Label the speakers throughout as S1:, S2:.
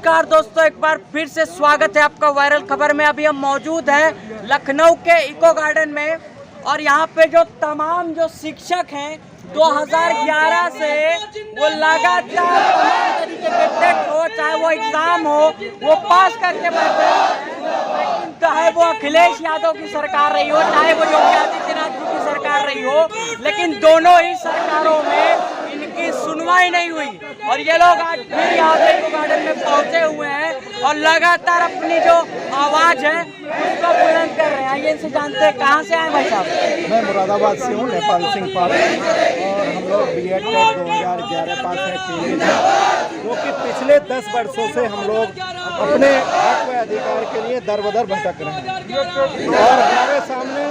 S1: नमस्कार दोस्तों, एक बार फिर से स्वागत है आपका वायरल खबर में। अभी हम मौजूद हैं लखनऊ के इको गार्डन में और यहाँ पे जो तमाम जो शिक्षक हैं 2011 से वो लगातार तमाम तरीके के टेस्ट हो, चाहे वो एग्जाम हो, वो पास करके बैठे हैं। चाहे वो अखिलेश यादव की सरकार रही हो, चाहे वो योगी आदित्यनाथ जी की सरकार रही हो, लेकिन दोनों ही सरकारों में इनकी सुनवाई नहीं हुई। और ये लोग आज फिर यहाँ पे इको गार्डन में पहुंचे हुए हैं और लगातार अपनी जो आवाज है उसको बुलंद कर रहे हैं। आइए इनसे जानते हैं, कहाँ से आए भाई साहब?
S2: मैं मुरादाबाद से हूँ, नेपाल सिंह पाल, और हम लोग BEd टेट 2011 पास हैं, जो कि पिछले 10 वर्षों से हम लोग अपने हक व अधिकार के लिए दर बदर भटक रहे हैं। और हमारे सामने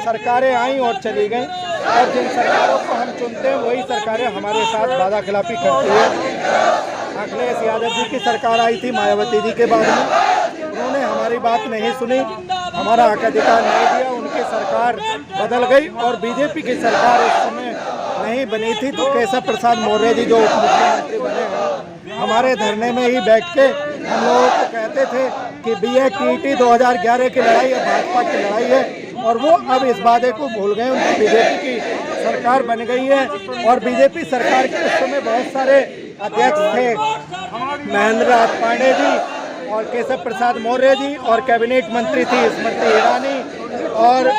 S2: सरकारें आई और चली गई, और जिन सरकारों को हम चुनते हैं वही सरकारें हमारे साथ वादा खिलाफी करती है। अखिलेश यादव जी की सरकार आई थी मायावती जी के बाद में, उन्होंने हमारी बात नहीं सुनी, हमारा हक अधिकार नहीं दिया, उनकी सरकार बदल गई। और बीजेपी की सरकार उस समय नहीं बनी थी तो केशव प्रसाद मौर्य जी जो उप मुख्यमंत्री बने हैं, हमारे धरने में ही बैठ के हम लोगों को कहते थे कि BEd TET 2011 की लड़ाई है, भाजपा की लड़ाई है, और वो अब इस वादे को भूल गए। उनकी बीजेपी की सरकार बन गई है और बीजेपी सरकार के उस समय बहुत सारे अध्यक्ष थे, महेंद्र नाथ पांडे जी और केशव प्रसाद मौर्य जी, और कैबिनेट मंत्री थी स्मृति ईरानी, और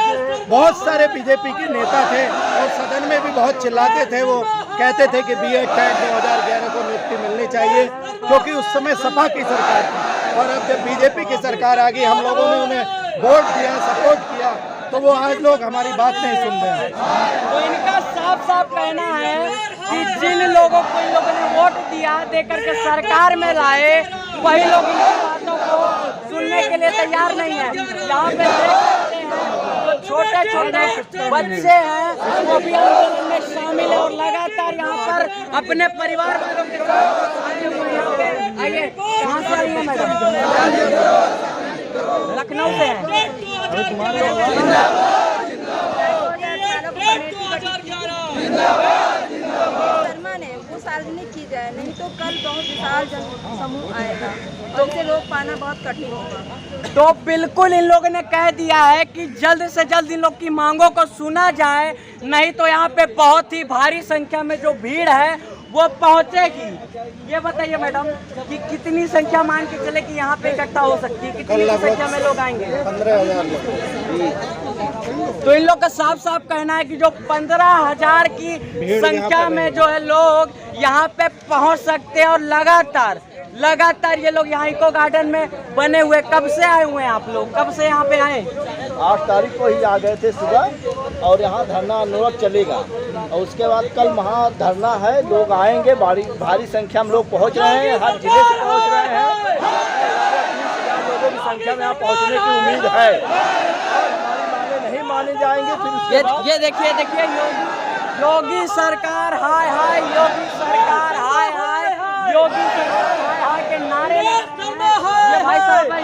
S2: बहुत सारे बीजेपी के नेता थे, और सदन में भी बहुत चिल्लाते थे। वो कहते थे कि BEd टेट 2011 को नियुक्ति मिलनी चाहिए, क्योंकि उस समय सपा की सरकार थी। और अब जब बीजेपी की सरकार आ गई, हम लोगों ने उन्हें वोट दिया, सपोर्ट किया, तो वो आज लोग हमारी बात नहीं सुन रहे हैं।
S1: तो इनका साफ साफ कहना है कि जिन लोगों को इन लोगों ने वोट दिया, देकर के सरकार में लाए, वही लोग इनकी बातों को सुनने के लिए तैयार नहीं है। यहाँ पे देख सकते हैं जो छोटे छोटे बच्चे हैं वो भी आंदोलन में शामिल है और लगातार यहाँ पर अपने परिवार वालों के साथ आए हुए हैं। यहाँ पे आइए, कहाँ से आई है मैडम? लखनऊ से हैं।
S3: वो सार्वजनिक की जाए, नहीं तो कल बहुत विशाल जन समूह आएगा और इसे रोक पाना बहुत कठिन होगा।
S1: तो बिल्कुल इन लोगों ने कह दिया है कि जल्द से जल्द इन लोग की मांगों को सुना जाए, नहीं तो यहाँ पे बहुत ही भारी संख्या में जो भीड़ है वो पहुंचेगी। ये बताइए मैडम कि कितनी संख्या मान के चले कि यहाँ पे इकट्ठा हो सकती है, कितनी संख्या में लोग आएंगे?
S2: 15,000 लोग।
S1: तो इन लोग का साफ साफ कहना है कि जो 15,000 की संख्या में जो है लोग यहाँ पे पहुँच सकते हैं। और लगातार ये लोग यहाँ इको गार्डन में बने हुए। कब से आए हुए हैं आप लोग? कब से यहाँ पे आए?
S4: 8 तारीख को ही आ गए थे सुबह, और यहाँ धरना अनुरोध चलेगा, और उसके बाद कल वहाँ धरना है, लोग आएंगे, भारी संख्या में लोग पहुँच रहे हैं, हर जिले से पहुँच रहे हैं। 30,000 लोगों की संख्या में यहाँ पहुँचने की उम्मीद है, और हमारी मांगे नहीं माने जाएंगे। फिर
S1: ये देखिए योगी सरकार हाय हाय, योगी सरकार हाय हाय, योगी सरकार हाय हाय के नारे ये भाई साहब है,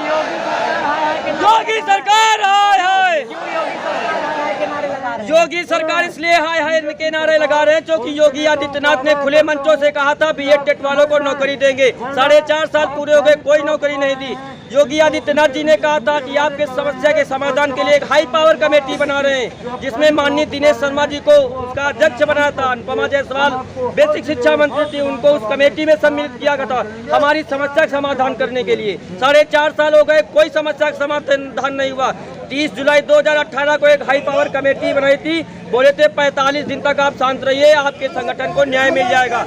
S1: योगी सरकार हाय हाय, क्यों योगी सरकार हाय हाय के नारे लगा रहे हैं?
S5: योगी सरकार इसलिए हाय हाय के नारे लगा रहे हैं क्योंकि योगी आदित्यनाथ ने खुले मंचों से कहा था BEd टेट वालों को नौकरी देंगे। 4.5 साल पूरे हो गए, कोई नौकरी नहीं दी। योगी आदित्यनाथ जी ने कहा था कि आपके समस्या के समाधान के लिए एक हाई पावर कमेटी बना रहे हैं, जिसमें माननीय दिनेश शर्मा जी को उसका अध्यक्ष बनाया था। अनुपमा जायसवाल बेसिक शिक्षा मंत्री थी, उनको उस कमेटी में सम्मिलित किया गया था हमारी समस्या का समाधान करने के लिए। 4.5 साल हो गए, कोई समस्या का समाधान नहीं हुआ। 30 जुलाई 2018 को एक हाई पावर कमेटी बनाई थी, बोले थे 45 दिन तक आप शांत रहिए, आपके संगठन को न्याय मिल जाएगा।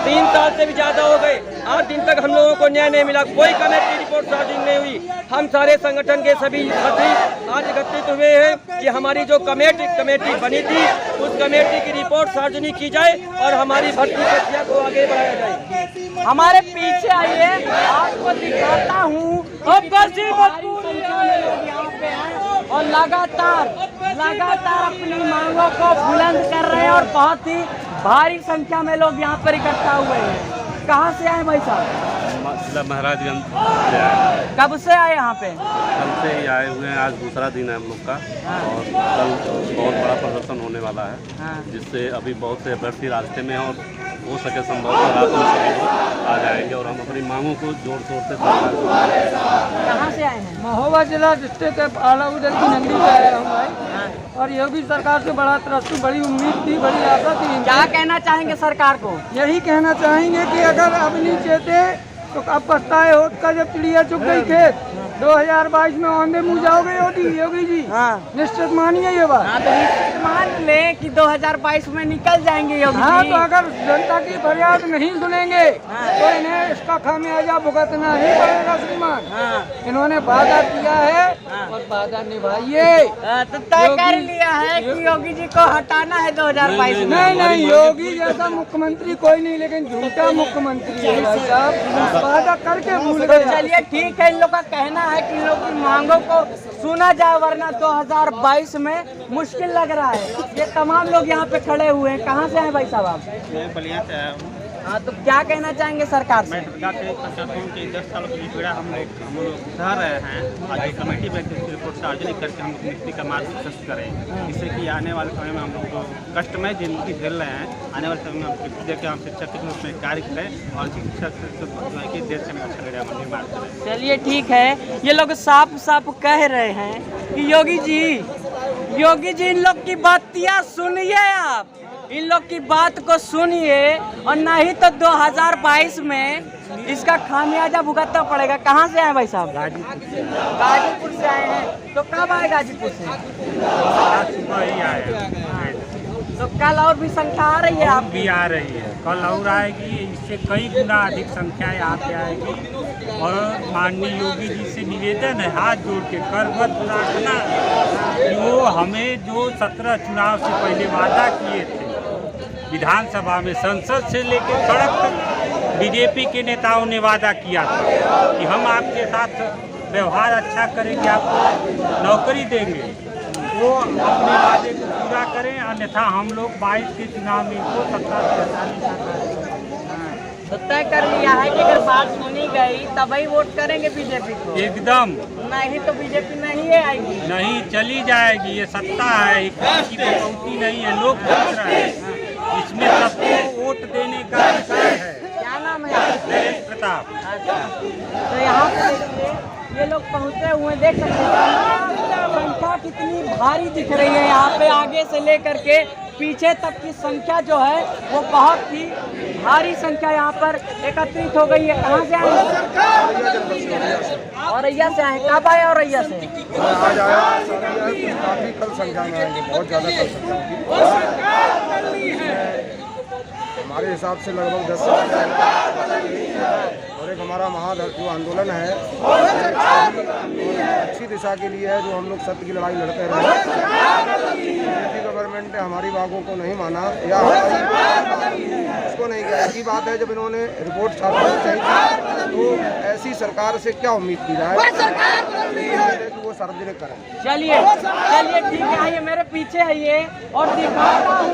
S5: 3 साल से भी ज्यादा हो गए, 8 दिन तक हम लोगों को न्याय नहीं मिला, कोई कमेटी रिपोर्ट सार्वजनिक नहीं हुई। हम सारे संगठन के सभी साथी आज एकत्रित हुए हैं कि हमारी जो कमेटी बनी थी उस कमेटी की रिपोर्ट सार्वजनिक की जाए और हमारी भर्ती प्रक्रिया को आगे बढ़ाया जाए।
S1: हमारे पीछे आइए, आपको दिखाता हूँ यहाँ पे हैं और लगातार अपनी मांगों को बुलंद कर रहे हैं और बहुत ही भारी संख्या में लोग यहाँ पर इकट्ठा हुए हैं। कहाँ से आए भाई साहब?
S6: महाराजगंज से आए।
S1: कब से आए यहाँ पे?
S6: कल से ही आए हुए हैं, आज दूसरा दिन है हम लोग का, और कल बहुत बड़ा प्रदर्शन होने वाला है, जिससे अभी बहुत से अभ्यर्थी रास्ते में हैं और हो सके संभव तो रात में सभी लोग आ जाएंगे और हम अपनी मांगों को जोर शोर से सरकार को।
S1: कहाँ से आए हैं?
S7: महोबा जिला डिस्ट्रिक्ट आला उधर की नंदी से आया हूँ भाई। और योगी सरकार से बड़ा तरक्की, बड़ी उम्मीद थी, बड़ी आशा थी।
S1: क्या कहना चाहेंगे सरकार को?
S7: यही कहना चाहेंगे कि अगर अब नहीं चाहते तो अब पछताए होत का जब चिड़िया चुग गई खेत। 2022 में आंधे मुँह जाओगे योगी जी।
S1: हाँ।
S7: निश्चित मानिए ये बात।
S1: हाँ, तो निश्चित मान ले कि 2022 में निकल जाएंगे योगी
S7: हाँ,
S1: जी।
S7: तो अगर जनता की फरियाद नहीं सुनेंगे तो इन्हें इसका खामियाजा भुगतना ही पड़ेगा श्रीमान।
S1: हाँ।
S7: इन्होंने वादा किया है
S1: हाँ।
S7: और वादा निभाइए।
S1: तो तय कर लिया है कि योगी जी को हटाना है 2022 में।
S7: नहीं, योगी जैसा मुख्यमंत्री कोई नहीं, लेकिन झूठा मुख्यमंत्री है भाई साहब। वादा करके भूल गए।
S1: चलिए ठीक है, इन लोग का कहना है कि इन लोग की मांगों को सुना जाए, वरना 2022 में मुश्किल लग रहा है। ये तमाम लोग यहाँ पे खड़े हुए हैं। कहाँ से हैं भाई साहब आप?
S8: मैं बलिया से आया हूँ।
S1: हाँ, तो क्या कहना चाहेंगे सरकार से?
S8: मैं सरकार से चाहता हूँ कि 10 सालों की पीड़ा हम लोग सह रहे हैं। आज जो कमेटी बैठी है, रिपोर्ट सार्वजनिक करके हम लोग नियुक्ति का मार्ग प्रशस्त करें, जिससे कि आने वाले समय में हम लोग जो कष्टमय जिंदगी झेल रहे हैं, आने वाले समय में हम देखिए हम शिक्षक के रूप में कार्य करें और शिक्षक के देश में अच्छा निर्माण करें।
S1: चलिए ठीक है, ये लोग साफ साफ कह रहे हैं कि योगी जी इन लोग की बातियाँ सुनिए, आप इन लोग की बात को सुनिए और नहीं तो 2022 में इसका खामियाजा भुगतना पड़ेगा। कहाँ से आए भाई साहब? गाजीपुर से आए हैं। तो कब आए गाजीपुर से?
S9: आज सुबह ही आए।
S1: तो कल और भी संख्या आ रही है? आप
S9: भी आ रही है, कल और आएगी, इससे कई गुना अधिक संख्या यहाँ पे आएगी। और माननीय योगी जी से निवेदन है, हाथ जोड़ के करबद्ध प्रार्थना कि वो हमें जो 17 चुनाव से पहले वादा किए थे, विधानसभा में संसद से लेकर सड़क तक बीजेपी के नेताओं ने वादा किया था कि हम आपके साथ व्यवहार अच्छा करेंगे, आपको नौकरी देंगे, वो अपने वादे को पूरा करें, अन्यथा हम लोग 22 के चुनाव में इनको सत्ता से हटाने
S1: तो तय कर लिया है कि अगर बात सुनी गई तभी वोट करेंगे बीजेपी को।
S9: एकदम
S1: नहीं तो बीजेपी नहीं है आएगी,
S9: नहीं चली जाएगी। ये सत्ता है, किसी की कटौती नहीं है, लोकतंत्र है, इसमें सबको वोट देने का अधिकार है।
S1: क्या नाम है?
S9: नरेश प्रताप।
S1: अच्छा, तो यहाँ पे देखिए ये लोग पहुँचे हुए, देख सकते हैं संख्या कितनी भारी दिख रही है। यहाँ पे आगे से लेकर के पीछे तक की संख्या जो है वो बहुत ही भारी संख्या यहाँ पर एकत्रित हो गई है। कहाँ से आए? औरैया से आए। कब आए औरैया से?
S2: आज आया, काफी कल संख्या में आएंगे, बहुत ज़्यादा कल संख्या हमारे हिसाब से लगभग 10 और एक हमारा जो आंदोलन है अच्छी दिशा के लिए है, जो हम लोग सत्य की लड़ाई लड़ते रहे। बीजेपी गवर्नमेंट ने हमारी बातों को नहीं माना या उसको नहीं किया। ऐसी बात है, जब इन्होंने रिपोर्ट छापनी चाहिए तो ऐसी सरकार से क्या उम्मीद की जाए कि वो सार्वजनिक करें।
S1: चलिए ठीक है, आइए मेरे पीछे आइए और दिखाता हूँ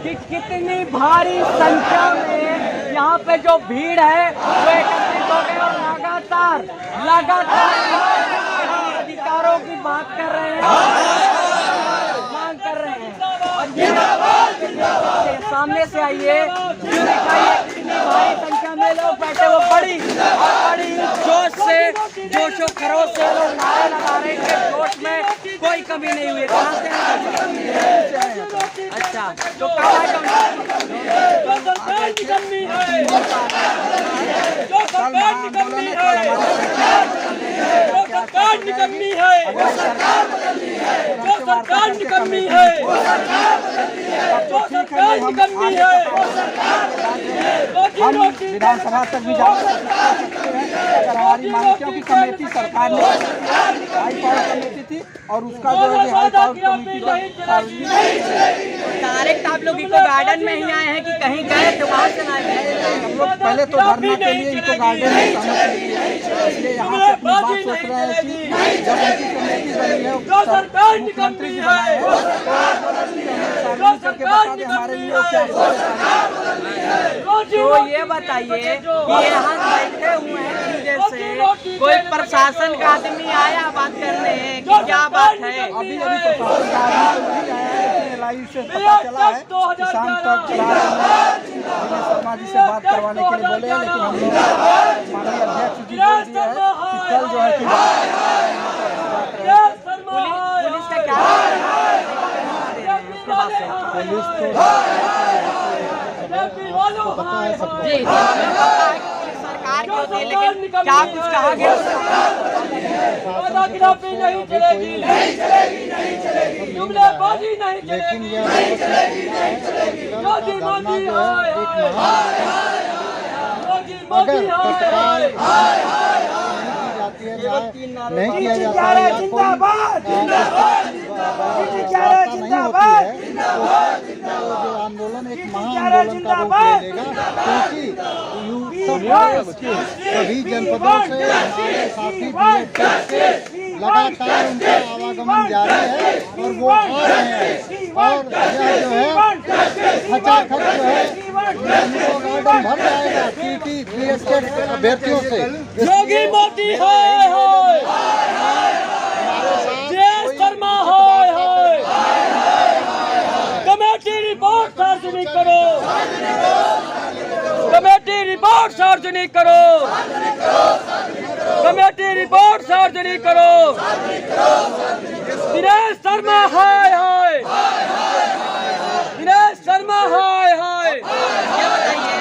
S1: कि कितनी भारी संख्या में यहाँ पे जो भीड़ है वो एकत्रित हो गए और लगातार अधिकारों की बात कर रहे हैं, मांग कर रहे हैं। और ये सामने से आइए, कितनी भारी संख्या में लोग बैठे वो बड़ी जोशो खरोश से लोग नारे लगा रहे हैं। जोश में कोई कमी नहीं हुई। कहाँ से हैं? अच्छा, तो सरकार निकलनी है, जो सरकार निकलनी है, जो सरकार निकलनी है, जो सरकार निकलनी है, जो सरकार निकलनी है।
S7: हम विधानसभा तक भी जा सकते हैं अगर हमारी मांग, क्योंकि कमेटी सरकार ने हाई पावर कमेटी थी और उसका जो है हाई पावर कमेटी
S1: डायरेक्ट आप लोग इको गार्डन में ही आए हैं कि कहीं गए थे वहाँ से आए हैं?
S7: हम लोग पहले तो धरना के लिए इको गार्डन में सहमति किया, इसलिए यहाँ से अपनी बात सोच रहे हैं कि जब उनकी कमेटी बनी है, मुख्यमंत्री जी बनाए हैं, सार्वजनिक करके बता दें हमारे लिए क्या।
S1: तो ये बताइए कि यहाँ बैठे हुए हैं इतनी देर से, कोई प्रशासन का आदमी आया बात करने कि क्या बात है?
S7: अभी प्रशासन का आदमी तो नहीं आया है, लेकिन लाइव से पता चला है कि शाम तक दिनेश शर्मा जी से बात करवाने के लिए बोले हैं, लेकिन हम लोग माननीय अध्यक्ष जी बोल दिया है कि कल जो है
S1: पुलिस का क्या उसके बाद से
S7: पुलिस
S1: जी सरकार की होती है, लेकिन क्या कुछ कहा गया
S5: नहीं चलेगी, नहीं चलेगी, नहीं चलेगी, जुमलेबाजी नहीं
S2: लेकिन
S5: चलेगी,
S2: यह
S5: नहीं चलेगी। मोदी मोदी हाय
S2: अगर तत्काल नहीं किया जाता है या कोई जो आंदोलन एक महाआंदोलन का रूप ले लेगा, क्योंकि सभी जनपदों से हमारे साथी लगातार उनका आवागमन जारी है और वो आ रहे हैं, और यह जो है खचाखच जो है इनको गार्डन भर जाएगा टीटी बीएसएफ अभ्यर्थियों से।
S5: योगी मोदी हाय हाय, दिनेश शर्मा हाय हाय, कमेटी रिपोर्ट सार्वजनिक करो, कमेटी रिपोर्ट सार्वजनिक करो, कमेटी रिपोर्ट सार्वजनिक करो, दिनेश शर्मा हाय हाय, दिनेश शर्मा हाय हाय।
S1: ये बताइए,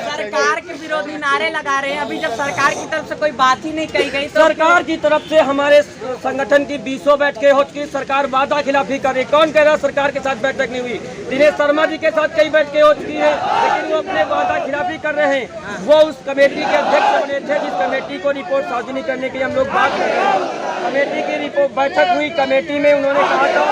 S1: सरकार के विरोधी नारे लगा रहे हैं, अभी जब सरकार की तरफ से कोई बात ही नहीं कही गई तो
S5: सरकार की तरफ से हमारे संगठन की 20 बैठकें हो चुकी, सरकार वादा खिलाफी कर रही। कौन कह रहा है सरकार के साथ बैठक नहीं हुई? दिनेश शर्मा जी के साथ कई बैठकें हो चुकी है, लेकिन वो अपने वादा खिलाफी कर रहे हैं। वो उस कमेटी के अध्यक्ष बने थे जिस कमेटी को रिपोर्ट सार्वजनिक करने के लिए हम लोग बात कर रहे हैं। कमेटी की रिपोर्ट बैठक हुई, कमेटी में उन्होंने कहा था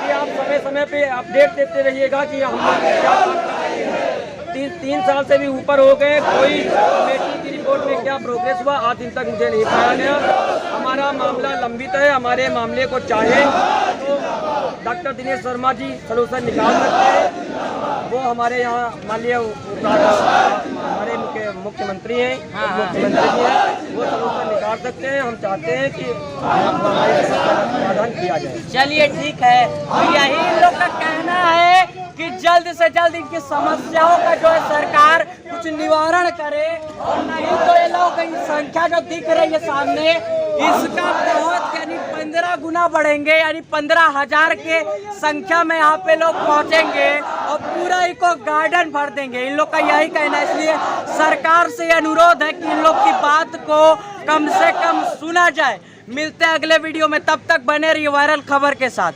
S5: कि आप समय समय पे अपडेट देते रहिएगा कि हम लोग क्या कर रहे हैं। 3 साल से भी ऊपर हो गए, कोई कमेटी की रिपोर्ट में क्या प्रोग्रेस हुआ आज दिन तक मुझे नहीं पाया गया। हमारा मामला लंबित है, हमारे मामले को चाहे तो डॉक्टर दिनेश शर्मा जी सलूशन निकाल सकते हैं। वो हमारे यहाँ माननीय हमारे मुख्यमंत्री हैं, मुख्यमंत्री जी हैं, वो सलूशन निकाल सकते हैं। हम चाहते हैं कि हमारी समस्या का समाधान किया जाए।
S1: चलिए ठीक है, तो यही इन लोग का कहना है कि जल्द से जल्द इनकी समस्याओं का जो है सरकार कुछ निवारण करे, और नहीं तो ये लोग की संख्या जो दिख रही है सामने, इसका बहुत यानी 15 गुना बढ़ेंगे, यानी 15,000 के संख्या में यहाँ पे लोग पहुँचेंगे और पूरा इको गार्डन भर देंगे। इन लोग का यही कहना है, इसलिए सरकार से अनुरोध है कि इन लोग की बात को कम से कम सुना जाए। मिलते हैं अगले वीडियो में, तब तक बने रहिए वायरल खबर के साथ।